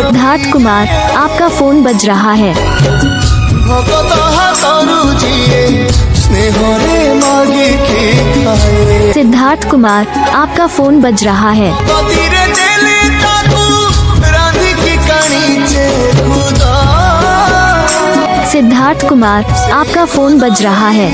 सिद्धार्थ कुमार, आपका फोन बज रहा है। सिद्धार्थ कुमार, आपका फोन बज रहा है। सिद्धार्थ कुमार, आपका फोन बज रहा है।